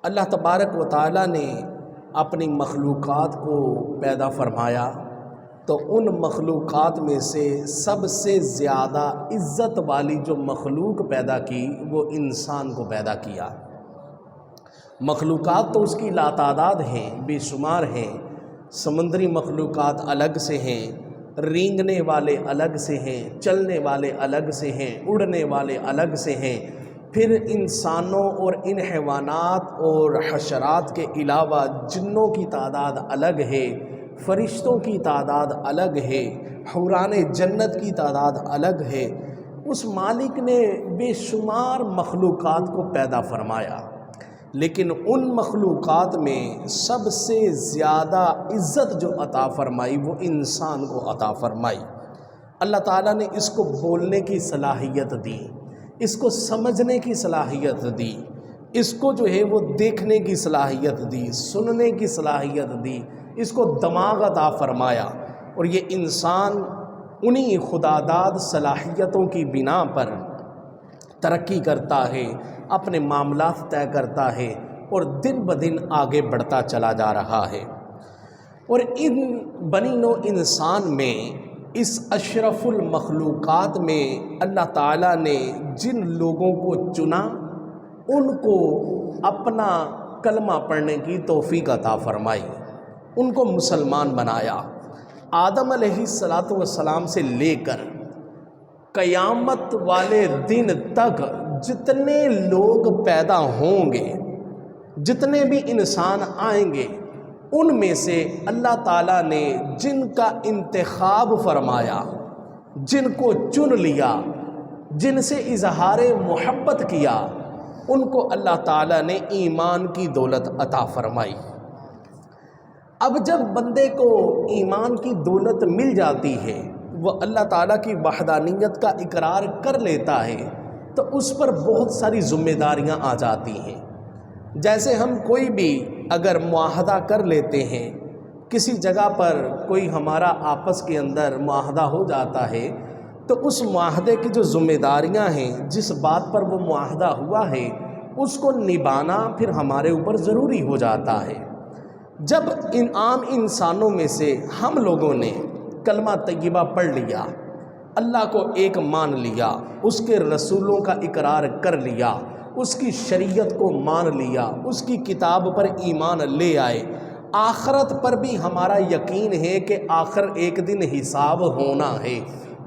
اللہ تبارک و تعالیٰ نے اپنی مخلوقات کو پیدا فرمایا تو ان مخلوقات میں سے سب سے زیادہ عزت والی جو مخلوق پیدا کی وہ انسان کو پیدا کیا۔ مخلوقات تو اس کی لاتعداد ہیں، بے شمار ہیں۔ سمندری مخلوقات الگ سے ہیں، رینگنے والے الگ سے ہیں، چلنے والے الگ سے ہیں، اڑنے والے الگ سے ہیں۔ پھر انسانوں اور ان حیوانات اور حشرات کے علاوہ جنوں کی تعداد الگ ہے، فرشتوں کی تعداد الگ ہے، حوران جنت کی تعداد الگ ہے۔ اس مالک نے بے شمار مخلوقات کو پیدا فرمایا، لیکن ان مخلوقات میں سب سے زیادہ عزت جو عطا فرمائی وہ انسان کو عطا فرمائی۔ اللہ تعالیٰ نے اس کو بولنے کی صلاحیت دی، اس کو سمجھنے کی صلاحیت دی، اس کو جو ہے وہ دیکھنے کی صلاحیت دی، سننے کی صلاحیت دی، اس کو دماغ عطا فرمایا۔ اور یہ انسان انہی خداداد صلاحیتوں کی بنا پر ترقی کرتا ہے، اپنے معاملات طے کرتا ہے اور دن بدن آگے بڑھتا چلا جا رہا ہے۔ اور ان بنی نوع انسان میں، اس اشرف المخلوقات میں اللہ تعالیٰ نے جن لوگوں کو چنا ان کو اپنا کلمہ پڑھنے کی توفیق عطا فرمائی، ان کو مسلمان بنایا۔ آدم علیہ السلام سے لے کر قیامت والے دن تک جتنے لوگ پیدا ہوں گے، جتنے بھی انسان آئیں گے، ان میں سے اللہ تعالیٰ نے جن کا انتخاب فرمایا، جن کو چن لیا، جن سے اظہار محبت کیا، ان کو اللہ تعالیٰ نے ایمان کی دولت عطا فرمائی۔ اب جب بندے کو ایمان کی دولت مل جاتی ہے، وہ اللہ تعالیٰ کی وحدانیت کا اقرار کر لیتا ہے، تو اس پر بہت ساری ذمہ داریاں آ جاتی ہیں۔ جیسے ہم کوئی بھی اگر معاہدہ کر لیتے ہیں، کسی جگہ پر کوئی ہمارا آپس کے اندر معاہدہ ہو جاتا ہے، تو اس معاہدے کی جو ذمہ داریاں ہیں، جس بات پر وہ معاہدہ ہوا ہے، اس کو نبھانا پھر ہمارے اوپر ضروری ہو جاتا ہے۔ جب ان عام انسانوں میں سے ہم لوگوں نے کلمہ طیبہ پڑھ لیا، اللہ کو ایک مان لیا، اس کے رسولوں کا اقرار کر لیا، اس کی شریعت کو مان لیا، اس کی کتاب پر ایمان لے آئے، آخرت پر بھی ہمارا یقین ہے کہ آخر ایک دن حساب ہونا ہے،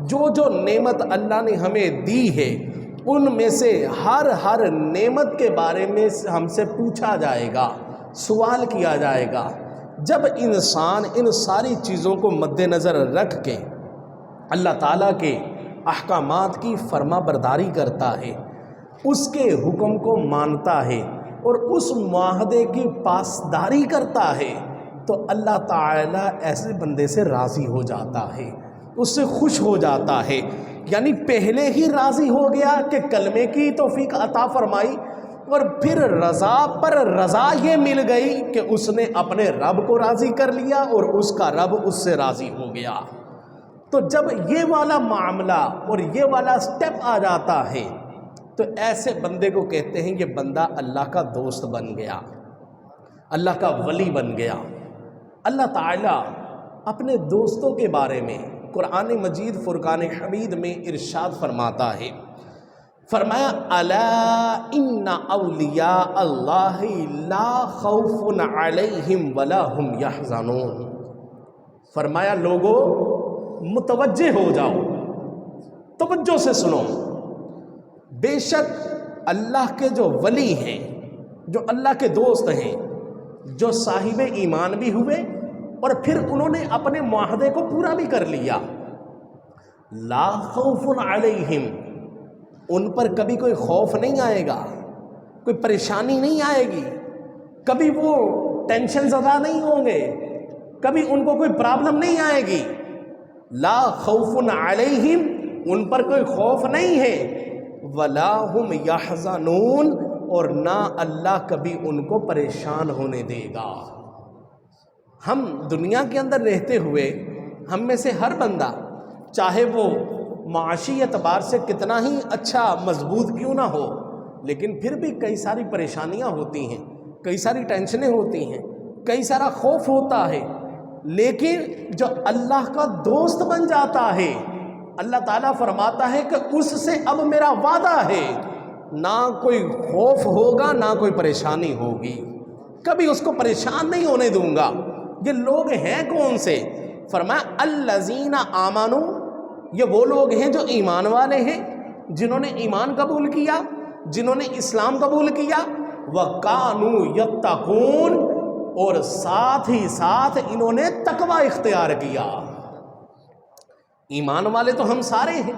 جو جو نعمت اللہ نے ہمیں دی ہے ان میں سے ہر نعمت کے بارے میں ہم سے پوچھا جائے گا، سوال کیا جائے گا۔ جب انسان ان ساری چیزوں کو مد نظر رکھ کے اللہ تعالیٰ کے احکامات کی فرما برداری کرتا ہے، اس کے حکم کو مانتا ہے اور اس معاہدے کی پاسداری کرتا ہے، تو اللہ تعالیٰ ایسے بندے سے راضی ہو جاتا ہے، اس سے خوش ہو جاتا ہے۔ یعنی پہلے ہی راضی ہو گیا کہ کلمے کی توفیق عطا فرمائی، اور پھر رضا پر رضا یہ مل گئی کہ اس نے اپنے رب کو راضی کر لیا اور اس کا رب اس سے راضی ہو گیا۔ تو جب یہ والا معاملہ اور یہ والا سٹیپ آ جاتا ہے تو ایسے بندے کو کہتے ہیں کہ بندہ اللہ کا دوست بن گیا، اللہ کا ولی بن گیا۔ اللہ تعالیٰ اپنے دوستوں کے بارے میں قرآن مجید فرقان حمید میں ارشاد فرماتا ہے، فرمایا الا ان اولیاء اللہ لا خوف علیہم ولا هم یحزنون۔ فرمایا لوگو متوجہ ہو جاؤ، توجہ سے سنو، بے شک اللہ کے جو ولی ہیں، جو اللہ کے دوست ہیں، جو صاحب ایمان بھی ہوئے اور پھر انہوں نے اپنے معاہدے کو پورا بھی کر لیا، لا خوف علیہم، ان پر کبھی کوئی خوف نہیں آئے گا، کوئی پریشانی نہیں آئے گی، کبھی وہ ٹینشن زدہ نہیں ہوں گے، کبھی ان کو کوئی پرابلم نہیں آئے گی۔ لا خوف علیہم، ان پر کوئی خوف نہیں ہے، ولا هم یحزنون، اور نہ اللہ کبھی ان کو پریشان ہونے دے گا۔ ہم دنیا کے اندر رہتے ہوئے ہم میں سے ہر بندہ، چاہے وہ معاشی اعتبار سے کتنا ہی اچھا مضبوط کیوں نہ ہو، لیکن پھر بھی کئی ساری پریشانیاں ہوتی ہیں۔ کئی ساری ٹینشنیں ہوتی ہیں، کئی سارا خوف ہوتا ہے، لیکن جو اللہ کا دوست بن جاتا ہے اللہ تعالیٰ فرماتا ہے کہ اس سے اب میرا وعدہ ہے، نہ کوئی خوف ہوگا نہ کوئی پریشانی ہوگی، کبھی اس کو پریشان نہیں ہونے دوں گا۔ یہ لوگ ہیں کون سے؟ فرمایا الذین آمنوا، یہ وہ لوگ ہیں جو ایمان والے ہیں، جنہوں نے ایمان قبول کیا، جنہوں نے اسلام قبول کیا، وَكَانُوا يَتَّقُونَ، اور ساتھ ہی ساتھ انہوں نے تقوی اختیار کیا۔ ایمان والے تو ہم سارے ہیں،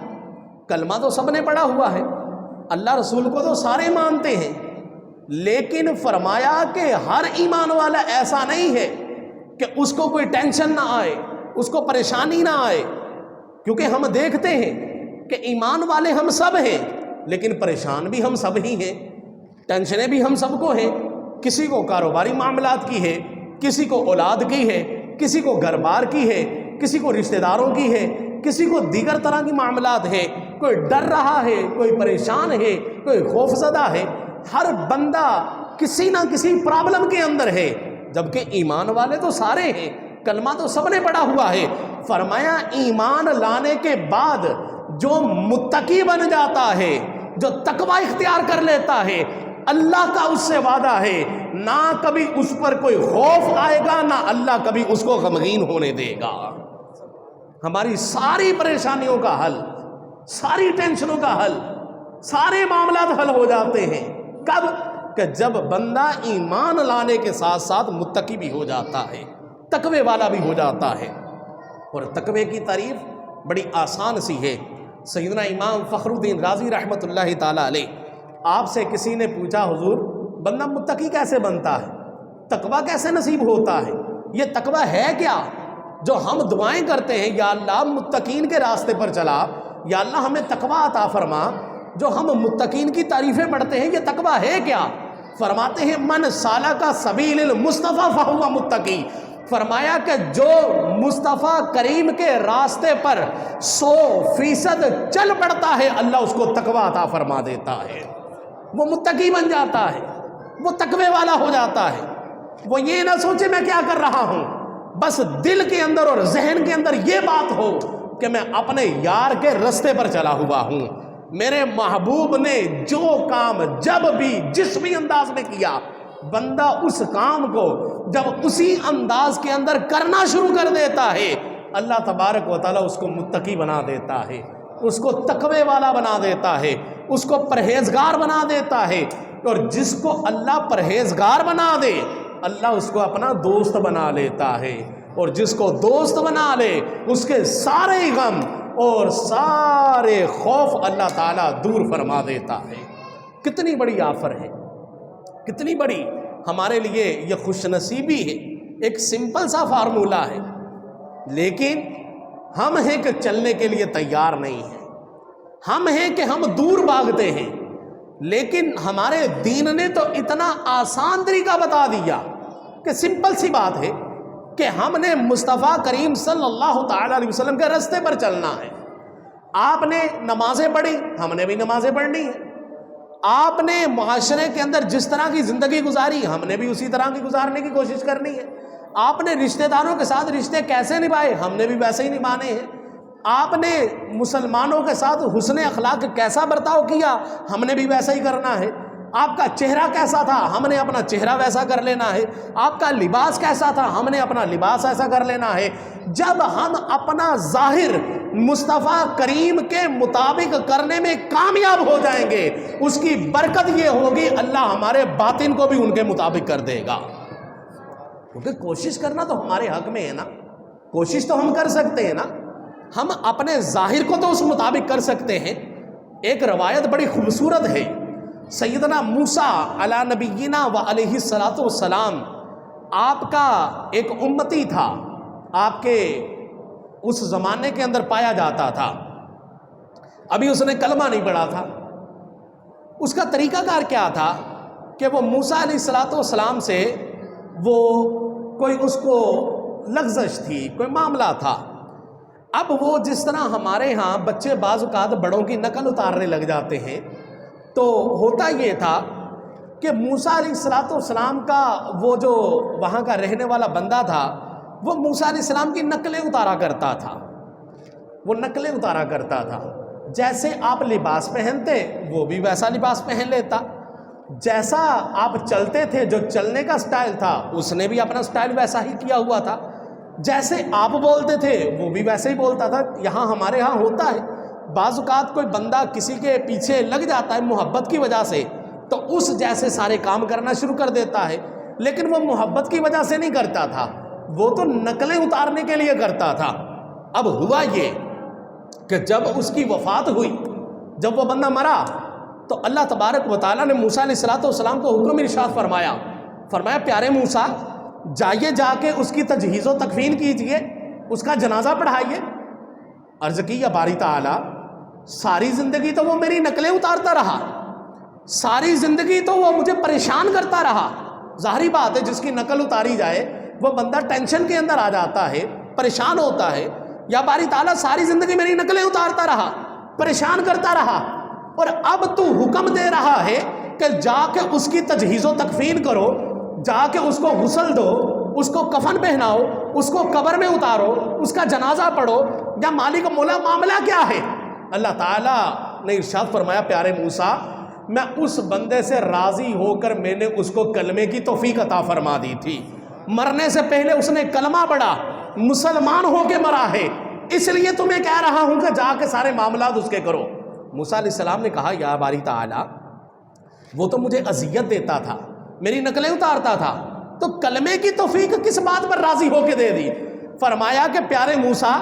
کلمہ تو سب نے پڑھا ہوا ہے، اللہ رسول کو تو سارے مانتے ہیں، لیکن فرمایا کہ ہر ایمان والا ایسا نہیں ہے کہ اس کو کوئی ٹینشن نہ آئے، اس کو پریشانی نہ آئے، کیونکہ ہم دیکھتے ہیں کہ ایمان والے ہم سب ہیں لیکن پریشان بھی ہم سب ہی ہیں، ٹینشنیں بھی ہم سب کو ہیں، کسی کو کاروباری معاملات کی ہے، کسی کو اولاد کی ہے، کسی کو گھر بار کی ہے، کسی کو رشتہ داروں کی ہے، کسی کو دیگر طرح کی معاملات ہے، کوئی ڈر رہا ہے، کوئی پریشان ہے، کوئی خوف زدہ ہے، ہر بندہ کسی نہ کسی پرابلم کے اندر ہے، جبکہ ایمان والے تو سارے ہیں، کلمہ تو سب نے پڑھا ہوا ہے۔ فرمایا ایمان لانے کے بعد جو متقی بن جاتا ہے، جو تقوی اختیار کر لیتا ہے، اللہ کا اس سے وعدہ ہے نہ کبھی اس پر کوئی خوف آئے گا، نہ اللہ کبھی اس کو غمگین ہونے دے گا۔ ہماری ساری پریشانیوں کا حل، ساری ٹینشنوں کا حل، سارے معاملات حل ہو جاتے ہیں کب؟ کہ جب بندہ ایمان لانے کے ساتھ ساتھ متقی بھی ہو جاتا ہے، تقوی والا بھی ہو جاتا ہے۔ اور تقوی کی تعریف بڑی آسان سی ہے۔ سیدنا امام فخر الدین رازی رحمۃ اللہ تعالیٰ علیہ، آپ سے کسی نے پوچھا حضور بندہ متقی کیسے بنتا ہے، تقوی کیسے نصیب ہوتا ہے، یہ تقوی ہے کیا؟ جو ہم دعائیں کرتے ہیں یا اللہ متقین کے راستے پر چلا، یا اللہ ہمیں تقوی عطا فرما، جو ہم متقین کی تعریفیں پڑھتے ہیں یہ تقوی ہے کیا؟ فرماتے ہیں من سالک سبیل المصطفیٰ فہو متقی، فرمایا کہ جو مصطفیٰ کریم کے راستے پر 100% چل پڑتا ہے اللہ اس کو تقوی عطا فرما دیتا ہے، وہ متقی بن جاتا ہے، وہ تقوی والا ہو جاتا ہے۔ وہ یہ نہ سوچے میں کیا کر رہا ہوں، بس دل کے اندر اور ذہن کے اندر یہ بات ہو کہ میں اپنے یار کے راستے پر چلا ہوا ہوں، میرے محبوب نے جو کام جب بھی جس بھی انداز میں کیا، بندہ اس کام کو جب اسی انداز کے اندر کرنا شروع کر دیتا ہے اللہ تبارک و تعالیٰ اس کو متقی بنا دیتا ہے، اس کو تقوی والا بنا دیتا ہے، اس کو پرہیزگار بنا دیتا ہے۔ اور جس کو اللہ پرہیزگار بنا دے اللہ اس کو اپنا دوست بنا لیتا ہے، اور جس کو دوست بنا لے اس کے سارے غم اور سارے خوف اللہ تعالیٰ دور فرما دیتا ہے۔ کتنی بڑی آفر ہے، کتنی بڑی ہمارے لیے یہ خوش نصیبی ہے۔ ایک سمپل سا فارمولہ ہے، لیکن ہم ہیں کہ چلنے کے لیے تیار نہیں ہیں، ہم ہیں کہ ہم دور بھاگتے ہیں، لیکن ہمارے دین نے تو اتنا آسان طریقہ بتا دیا کہ سمپل سی بات ہے کہ ہم نے مصطفیٰ کریم صلی اللہ تعالیٰ علیہ وسلم کے راستے پر چلنا ہے۔ آپ نے نمازیں پڑھی، ہم نے بھی نمازیں پڑھنی ہیں۔ آپ نے معاشرے کے اندر جس طرح کی زندگی گزاری ہم نے بھی اسی طرح کی گزارنے کی کوشش کرنی ہے۔ آپ نے رشتہ داروں کے ساتھ رشتے کیسے نبھائے ہم نے بھی ویسے ہی نبھانے ہیں۔ آپ نے مسلمانوں کے ساتھ حسن اخلاق کیسا برتاؤ کیا ہم نے بھی ویسا ہی کرنا ہے۔ آپ کا چہرہ کیسا تھا ہم نے اپنا چہرہ ویسا کر لینا ہے۔ آپ کا لباس کیسا تھا ہم نے اپنا لباس ایسا کر لینا ہے۔ جب ہم اپنا ظاہر مصطفیٰ کریم کے مطابق کرنے میں کامیاب ہو جائیں گے اس کی برکت یہ ہوگی اللہ ہمارے باطن کو بھی ان کے مطابق کر دے گا، کیونکہ کوشش کرنا تو ہمارے حق میں ہے نا، کوشش تو ہم کر سکتے ہیں نا، ہم اپنے ظاہر کو تو اس مطابق کر سکتے ہیں۔ ایک روایت بڑی خوبصورت ہے، سیدنا موسیٰ علی نبینا و علیہ الصلاۃ والسلام آپ کا ایک امتی تھا، آپ کے اس زمانے کے اندر پایا جاتا تھا، ابھی اس نے کلمہ نہیں پڑھا تھا۔ اس کا طریقہ کار کیا تھا کہ وہ موسیٰ علیہ الصلاۃ والسلام سے وہ کوئی اس کو لغزش تھی، کوئی معاملہ تھا۔ اب وہ جس طرح ہمارے ہاں بچے بعض اوقات بڑوں کی نقل اتارنے لگ جاتے ہیں، تو ہوتا یہ تھا کہ موسیٰ علیہ السلام کا وہ جو وہاں کا رہنے والا بندہ تھا وہ موسیٰ علیہ السلام کی نقلیں اتارا کرتا تھا، وہ نقلیں اتارا کرتا تھا۔ جیسے آپ لباس پہنتے وہ بھی ویسا لباس پہن لیتا، جیسا آپ چلتے تھے جو چلنے کا سٹائل تھا اس نے بھی اپنا سٹائل ویسا ہی کیا ہوا تھا، جیسے آپ بولتے تھے وہ بھی ویسے ہی بولتا تھا۔ یہاں ہمارے ہاں ہوتا ہے بعض اوقات کوئی بندہ کسی کے پیچھے لگ جاتا ہے محبت کی وجہ سے تو اس جیسے سارے کام کرنا شروع کر دیتا ہے، لیکن وہ محبت کی وجہ سے نہیں کرتا تھا، وہ تو نقلیں اتارنے کے لیے کرتا تھا۔ اب ہوا یہ کہ جب اس کی وفات ہوئی، جب وہ بندہ مرا تو اللہ تبارک و تعالیٰ نے موسیٰ علیہ السلام کو حکم ارشاد فرمایا پیارے موسیٰ جائیے جا کے اس کی تجہیز و تکفین کیجئے، اس کا جنازہ پڑھائیے۔ عرض کی یا باری تعالیٰ ساری زندگی تو وہ میری نقلیں اتارتا رہا، ساری زندگی تو وہ مجھے پریشان کرتا رہا۔ ظاہری بات ہے جس کی نقل اتاری جائے وہ بندہ ٹینشن کے اندر آ جاتا ہے، پریشان ہوتا ہے۔ یا باری تعالیٰ ساری زندگی میری نقلیں اتارتا رہا، پریشان کرتا رہا، اور اب تو حکم دے رہا ہے کہ جا کے اس کی تجہیز و تکفین کرو، جا کے اس کو غسل دو، اس کو کفن پہناؤ، اس کو قبر میں اتارو، اس کا جنازہ پڑھو، یا مالک مولا معاملہ کیا ہے؟ اللہ تعالیٰ نے ارشاد فرمایا پیارے موسیٰ میں اس بندے سے راضی ہو کر میں نے اس کو کلمے کی توفیق عطا فرما دی تھی، مرنے سے پہلے اس نے کلمہ پڑھا، مسلمان ہو کے مرا ہے، اس لیے تمہیں کہہ رہا ہوں کہ جا کے سارے معاملات اس کے کرو۔ موسیٰ علیہ السلام نے کہا یا باری تعالیٰ وہ تو مجھے اذیت دیتا تھا، میری نقلیں اتارتا تھا، تو کلمے کی توفیق کس بات پر راضی ہو کے دے دی؟ فرمایا کہ پیارے موسیٰ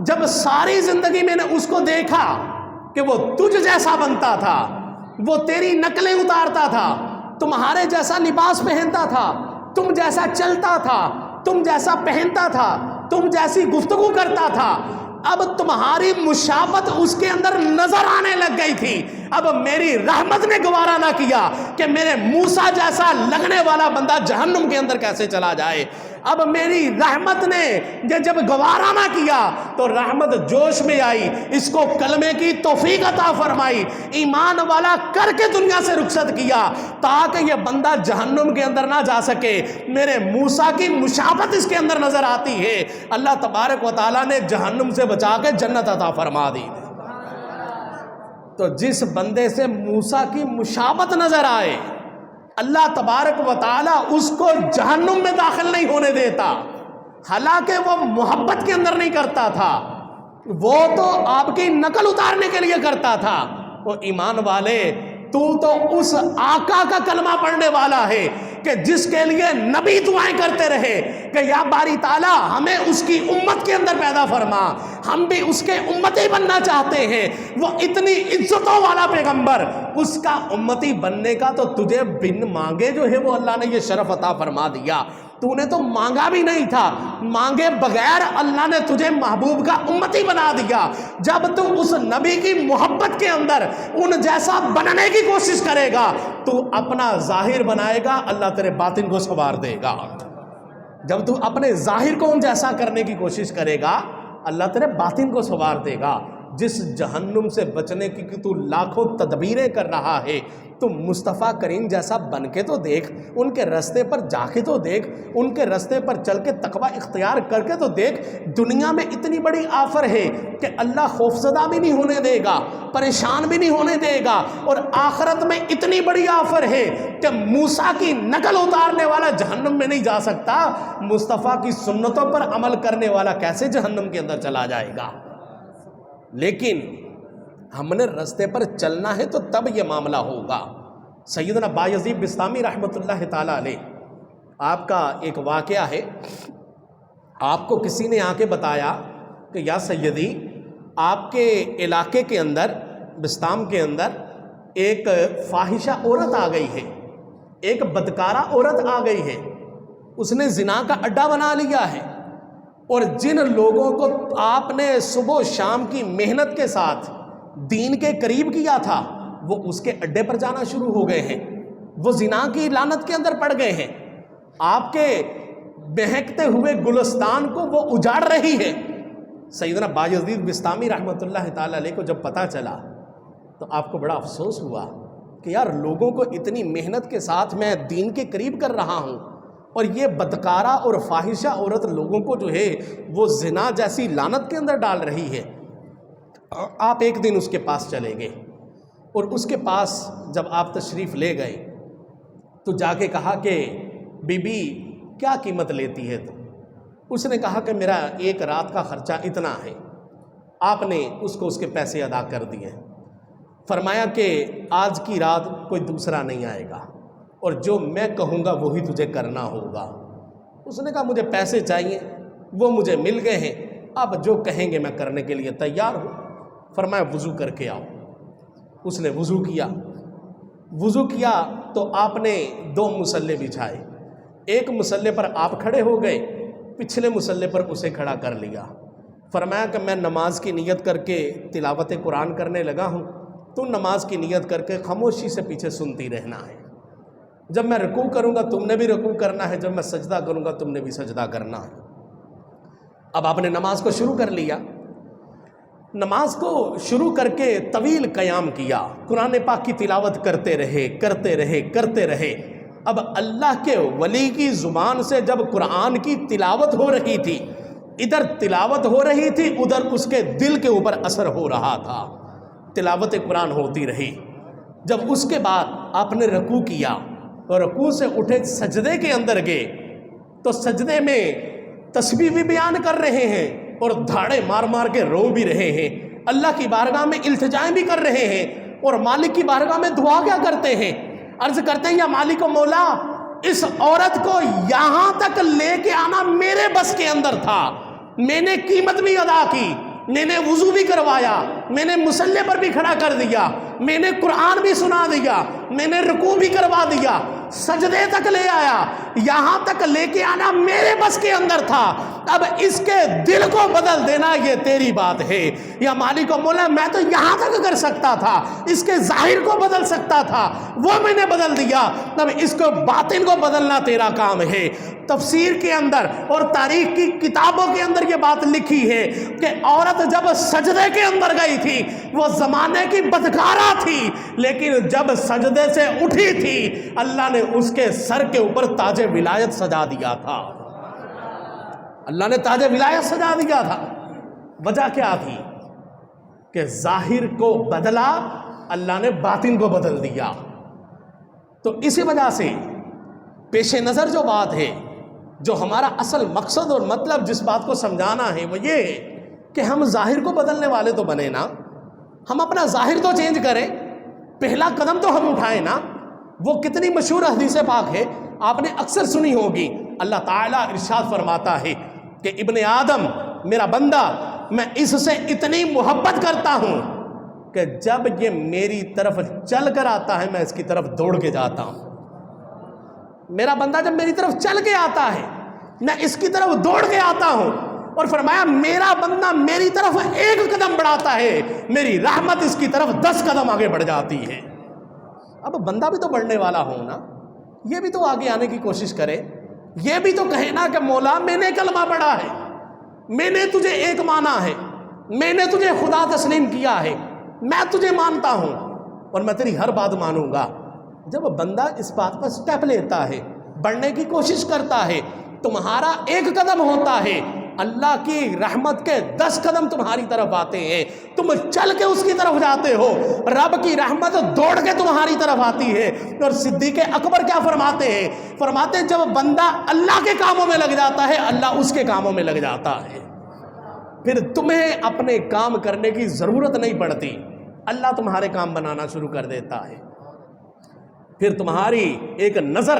جب ساری زندگی میں نے اس کو دیکھا کہ وہ تجھ جیسا بنتا تھا، وہ تیری نقلیں اتارتا تھا، تمہارے جیسا لباس پہنتا تھا، تم جیسا چلتا تھا، تم جیسا پہنتا تھا، تم جیسی گفتگو کرتا تھا، اب تمہاری مشابہت اس کے اندر نظر آنے لگ گئی تھی۔ اب میری رحمت نے گوارا نہ کیا کہ میرے موسیٰ جیسا لگنے والا بندہ جہنم کے اندر کیسے چلا جائے۔ اب میری رحمت نے جب گوارا نہ کیا تو رحمت جوش میں آئی، اس کو کلمے کی توفیق عطا فرمائی، ایمان والا کر کے دنیا سے رخصت کیا تاکہ یہ بندہ جہنم کے اندر نہ جا سکے۔ میرے موسیٰ کی مشابہت اس کے اندر نظر آتی ہے، اللہ تبارک و تعالیٰ نے جہنم سے بچا کے جنت عطا فرما دی۔ تو جس بندے سے موسیٰ کی مشابہت نظر آئے اللہ تبارک و تعالیٰ اس کو جہنم میں داخل نہیں ہونے دیتا، حالانکہ وہ محبت کے اندر نہیں کرتا تھا، وہ تو آپ کی نقل اتارنے کے لیے کرتا تھا۔ وہ ایمان والے تو اس آقا کا کلمہ پڑھنے والا ہے کہ جس کے لیے نبی دعائیں کرتے رہے کہ یا باری تعالیٰ ہمیں اس کی امت کے اندر پیدا فرما، ہم بھی اس کے امتی بننا چاہتے ہیں۔ وہ اتنی عزتوں والا پیغمبر، اس کا امتی بننے کا تو تجھے بن مانگے جو ہے وہ اللہ نے یہ شرف عطا فرما دیا۔ تو نے تو مانگا بھی نہیں تھا، مانگے بغیر اللہ نے تجھے محبوب کا امتی بنا دیا۔ جب تو اس نبی کی محبت کے اندر ان جیسا بننے کی کوشش کرے گا تو اپنا ظاہر بنائے گا، اللہ تیرے باطن کو سنوار دے گا۔ جب تو اپنے ظاہر کو ان جیسا کرنے کی کوشش کرے گا اللہ تیرے باطن کو سنوار دے گا۔ جس جہنم سے بچنے کی تو لاکھوں تدبیریں کر رہا ہے، تم مصطفیٰ کریم جیسا بن کے تو دیکھ، ان کے رستے پر جا کے تو دیکھ، ان کے رستے پر چل کے تقوی اختیار کر کے تو دیکھ۔ دنیا میں اتنی بڑی آفر ہے کہ اللہ خوفزدہ بھی نہیں ہونے دے گا، پریشان بھی نہیں ہونے دے گا، اور آخرت میں اتنی بڑی آفر ہے کہ موسیٰ کی نقل اتارنے والا جہنم میں نہیں جا سکتا، مصطفیٰ کی سنتوں پر عمل کرنے والا کیسے جہنم کے اندر چلا جائے گا؟ لیکن ہم نے رستے پر چلنا ہے تو تب یہ معاملہ ہوگا۔ سیدنا بایزید بسطامی رحمۃ اللہ تعالیٰ علیہ، آپ کا ایک واقعہ ہے، آپ کو کسی نے آ کے بتایا کہ یا سیدی آپ کے علاقے کے اندر، بسطام کے اندر ایک فاحشہ عورت آ گئی ہے، ایک بدکارہ عورت آ گئی ہے، اس نے زنا کا اڈا بنا لیا ہے، اور جن لوگوں کو آپ نے صبح و شام کی محنت کے ساتھ دین کے قریب کیا تھا وہ اس کے اڈے پر جانا شروع ہو گئے ہیں، وہ زنا کی لعنت کے اندر پڑ گئے ہیں، آپ کے بہکتے ہوئے گلستان کو وہ اجاڑ رہی ہے۔ سیدنا بایزید بسطامی رحمۃ اللہ تعالی علیہ کو جب پتہ چلا تو آپ کو بڑا افسوس ہوا کہ یار لوگوں کو اتنی محنت کے ساتھ میں دین کے قریب کر رہا ہوں اور یہ بدکارہ اور فاحشہ عورت لوگوں کو جو ہے وہ زنا جیسی لعنت کے اندر ڈال رہی ہے۔ آپ ایک دن اس کے پاس چلے گئے اور اس کے پاس جب آپ تشریف لے گئے تو جا کے کہا کہ بی بی کیا قیمت لیتی ہے تو؟ اس نے کہا کہ میرا ایک رات کا خرچہ اتنا ہے۔ آپ نے اس کو اس کے پیسے ادا کر دیے۔ فرمایا کہ آج کی رات کوئی دوسرا نہیں آئے گا اور جو میں کہوں گا وہی تجھے کرنا ہوگا۔ اس نے کہا مجھے پیسے چاہیے، وہ مجھے مل گئے ہیں، اب جو کہیں گے میں کرنے کے لیے تیار ہوں۔ فرمایا وضو کر کے آؤ۔ اس نے وضو کیا تو آپ نے 2 مصلے بچھائے، ایک مصلے پر آپ کھڑے ہو گئے، پچھلے مصلے پر اسے کھڑا کر لیا۔ فرمایا کہ میں نماز کی نیت کر کے تلاوت قرآن کرنے لگا ہوں، تو نماز کی نیت کر کے خاموشی سے پیچھے سنتی رہنا ہے۔ جب میں رکوع کروں گا تم نے بھی رکوع کرنا ہے، جب میں سجدہ کروں گا تم نے بھی سجدہ کرنا ہے۔ اب آپ نے نماز کو شروع کر لیا، نماز کو شروع کر کے طویل قیام کیا، قرآن پاک کی تلاوت کرتے رہے۔ اب اللہ کے ولی کی زبان سے جب قرآن کی تلاوت ہو رہی تھی، ادھر تلاوت ہو رہی تھی، ادھر اس کے دل کے اوپر اثر ہو رہا تھا، تلاوت قرآن ہوتی رہی۔ جب اس کے بعد آپ نے رکوع کیا اور رکوع سے اٹھے سجدے کے اندر گئے تو سجدے میں تسبیح بھی بیان کر رہے ہیں اور دھاڑے مار مار کے رو بھی رہے ہیں، اللہ کی بارگاہ میں التجائیں بھی کر رہے ہیں اور مالک کی بارگاہ میں دعا کیا کرتے ہیں؟ عرض کرتے ہیں یا مالک و مولا، اس عورت کو یہاں تک لے کے آنا میرے بس کے اندر تھا، میں نے قیمت بھی ادا کی، میں نے وضو بھی کروایا، میں نے مصلے پر بھی کھڑا کر دیا، میں نے قرآن بھی سنا دیا، میں نے رکوع بھی کروا دیا، سجدے تک لے آیا، یہاں تک لے کے آنا میرے بس کے اندر تھا، اب اس کے دل کو بدل دینا یہ تیری بات ہے یا مالک و مولا۔ میں تو یہاں تک کر سکتا تھا، اس کے ظاہر کو بدل سکتا تھا، وہ میں نے بدل دیا، اب اس کو باطن کو بدلنا تیرا کام ہے۔ تفسیر کے اندر اور تاریخ کی کتابوں کے اندر یہ بات لکھی ہے کہ عورت جب سجدے کے اندر گئی تھی وہ زمانے کی بدکارہ تھی، لیکن جب سجدے سے اٹھی تھی اللہ نے اس کے سر کے اوپر تاج ولایت سجا دیا تھا، اللہ نے تاج ولایت سجا دیا تھا۔ وجہ کیا تھی؟ کہ ظاہر کو بدلا، اللہ نے باطن کو بدل دیا۔ تو اسی وجہ سے پیش نظر جو بات ہے، جو ہمارا اصل مقصد اور مطلب جس بات کو سمجھانا ہے وہ یہ ہے کہ ہم ظاہر کو بدلنے والے تو بنے نا، ہم اپنا ظاہر تو چینج کریں، پہلا قدم تو ہم اٹھائیں نا۔ وہ کتنی مشہور حدیث پاک ہے، آپ نے اکثر سنی ہوگی، اللہ تعالیٰ ارشاد فرماتا ہے کہ ابن آدم میرا بندہ، میں اس سے اتنی محبت کرتا ہوں کہ جب یہ میری طرف چل کر آتا ہے میں اس کی طرف دوڑ کے جاتا ہوں۔ میرا بندہ جب میری طرف چل کے آتا ہے میں اس کی طرف دوڑ کے آتا ہوں، اور فرمایا میرا بندہ میری طرف ایک قدم بڑھاتا ہے میری رحمت اس کی طرف 10 قدم آگے بڑھ جاتی ہے۔ اب بندہ بھی تو بڑھنے والا ہو نا، یہ بھی تو آگے آنے کی کوشش کرے، یہ بھی تو کہے نا کہ مولا میں نے کلمہ پڑھا ہے، میں نے تجھے ایک مانا ہے، میں نے تجھے خدا تسلیم کیا ہے، میں تجھے مانتا ہوں اور میں تیری ہر بات مانوں گا۔ جب بندہ اس بات پر سٹیپ لیتا ہے، بڑھنے کی کوشش کرتا ہے، تمہارا ایک قدم ہوتا ہے، اللہ کی رحمت کے 10 قدم تمہاری طرف آتے ہیں، تم چل کے اس کی طرف جاتے ہو، رب کی رحمت دوڑ کے تمہاری طرف آتی ہے۔ اور صدیق اکبر کیا فرماتے ہیں؟ فرماتے ہیں جب بندہ اللہ کے کاموں میں لگ جاتا ہے اللہ اس کے کاموں میں لگ جاتا ہے، پھر تمہیں اپنے کام کرنے کی ضرورت نہیں پڑتی، اللہ تمہارے کام بنانا شروع کر دیتا ہے۔ پھر تمہاری ایک نظر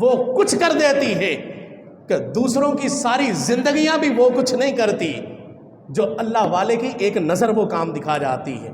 وہ کچھ کر دیتی ہے کہ دوسروں کی ساری زندگیاں بھی وہ کچھ نہیں کرتی، جو اللہ والے کی ایک نظر وہ کام دکھا جاتی ہے۔